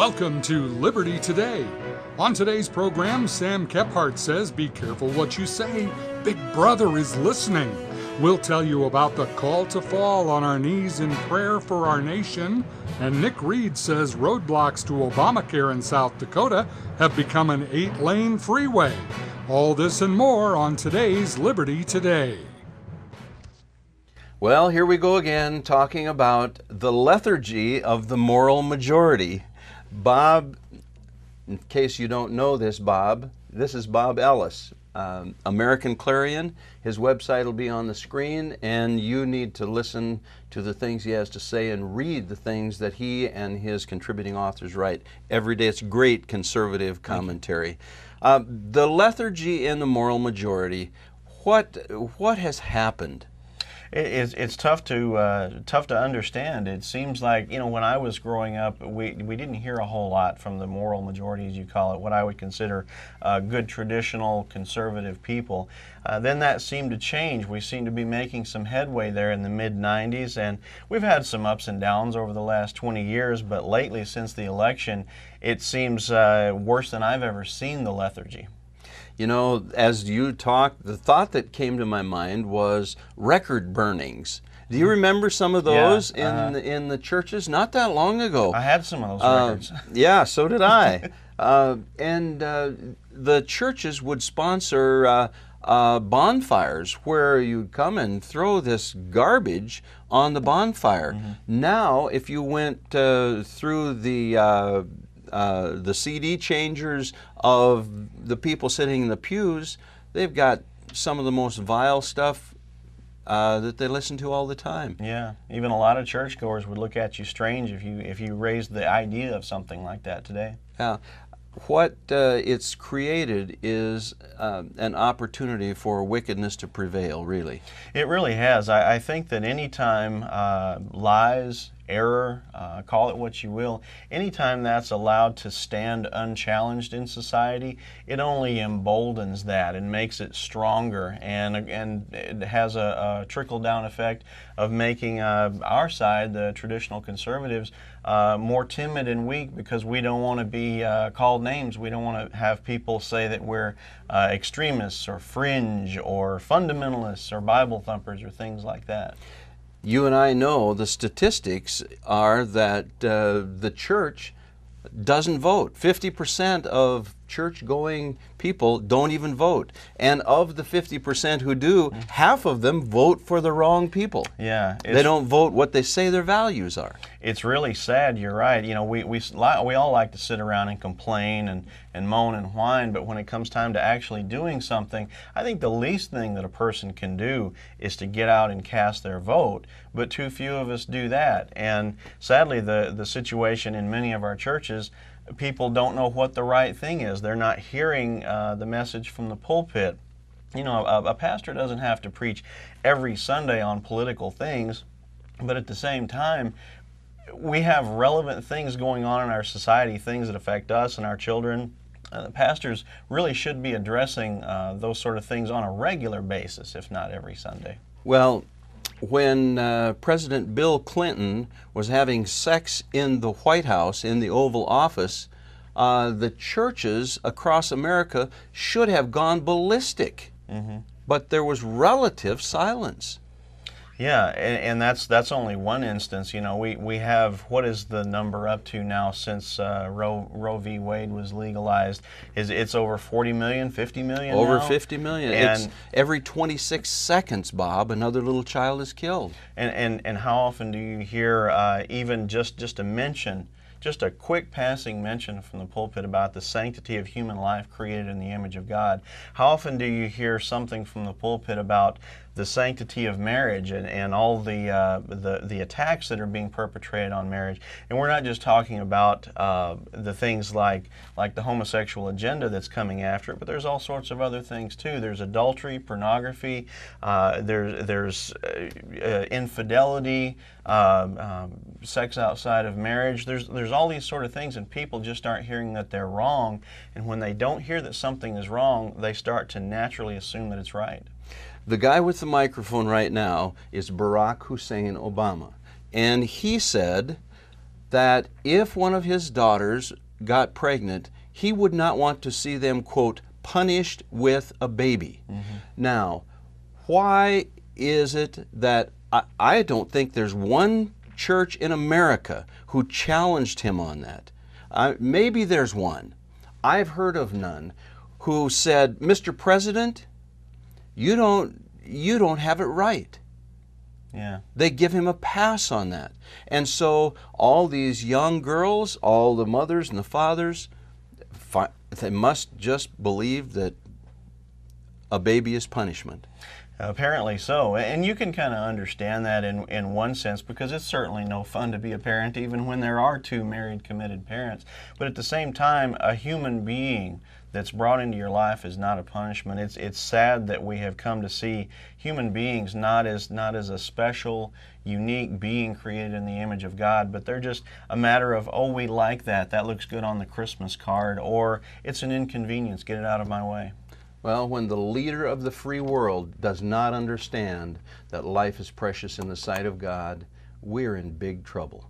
Welcome to Liberty Today. On today's program, Sam Kephart says, be careful what you say. Big Brother is listening. We'll tell you about the call to fall on our knees in prayer for our nation. And Nick Reed says roadblocks to Obamacare in South Dakota have become an 8-lane freeway. All this and more on today's Liberty Today. Well, here we go again, talking about the lethargy of the moral majority. Bob, in case you don't know this, Bob, this is Bob Ellis, American Clarion. His website will be on the screen, and you need to listen to the things he has to say and read the things that he and his contributing authors write every day. It's great conservative commentary. The lethargy in the moral majority, what has happened? It's tough to understand. It seems like, when I was growing up, we didn't hear a whole lot from the moral majority, as you call it, what I would consider good traditional conservative people. Then that seemed to change. We seem to be making some headway there in the mid-90s, and we've had some ups and downs over the last 20 years, but lately, since the election, it seems worse than I've ever seen the lethargy. As you talked, the thought that came to my mind was record burnings. Do you remember some of those in the churches? Not that long ago. I had some of those records. Yeah, so did I. And the churches would sponsor bonfires where you'd come and throw this garbage on the bonfire. Mm-hmm. Now, if you went through the CD changers of the people sitting in the pews, they've got some of the most vile stuff that they listen to all the time. Yeah, even a lot of churchgoers would look at you strange if you raised the idea of something like that today. Yeah. What it's created is an opportunity for wickedness to prevail, really. It really has. I think that anytime lies, error, call it what you will, anytime that's allowed to stand unchallenged in society, it only emboldens that and makes it stronger, and it has a trickle-down effect of making our side, the traditional conservatives, more timid and weak, because we don't want to be called names. We don't want to have people say that we're extremists or fringe or fundamentalists or Bible thumpers or things like that. You and I know the statistics are that the church doesn't vote. 50% of church-going people don't even vote. And of the 50% who do, half of them vote for the wrong people. Yeah. They don't vote what they say their values are. It's really sad, you're right. We all like to sit around and complain and moan and whine, but when it comes time to actually doing something, I think the least thing that a person can do is to get out and cast their vote, but too few of us do that. And sadly, the situation in many of our churches, people don't know what the right thing is. They're not hearing the message from the pulpit. A pastor doesn't have to preach every Sunday on political things, but at the same time, we have relevant things going on in our society, things that affect us and our children. Pastors really should be addressing those sort of things on a regular basis, if not every Sunday. Well, when President Bill Clinton was having sex in the White House, in the Oval Office, the churches across America should have gone ballistic. Mm-hmm. But there was relative silence. Yeah, and that's only one instance. We have, what is the number up to now since Roe v. Wade was legalized? It's over 40 million, 50 million Over now? 50 million. And it's every 26 seconds, Bob, another little child is killed. And how often do you hear even just a mention, just a quick passing mention from the pulpit about the sanctity of human life created in the image of God? How often do you hear something from the pulpit about the sanctity of marriage and all the attacks that are being perpetrated on marriage? And we're not just talking about the things like the homosexual agenda that's coming after it, but there's all sorts of other things too. There's adultery, pornography, there's infidelity, sex outside of marriage. There's all these sort of things, and people just aren't hearing that they're wrong. And when they don't hear that something is wrong, they start to naturally assume that it's right. The guy with the microphone right now is Barack Hussein Obama. And he said, that if one of his daughters got pregnant, he would not want to see them, quote, punished with a baby. Now, why is it that I don't think there's one church in America who challenged him on that? Maybe there's one. I've heard of none who said, Mr. President, you don't have it right. Yeah. They give him a pass on that. And so all these young girls, all the mothers and the fathers, they must just believe that a baby is punishment. Apparently so, and you can kind of understand that in one sense, because it's certainly no fun to be a parent even when there are two married, committed parents. But at the same time, a human being that's brought into your life is not a punishment. It's sad that we have come to see human beings not as a special, unique being created in the image of God, but they're just a matter of, oh, we like that. That looks good on the Christmas card, or it's an inconvenience. Get it out of my way. Well, when the leader of the free world does not understand that life is precious in the sight of God, we're in big trouble.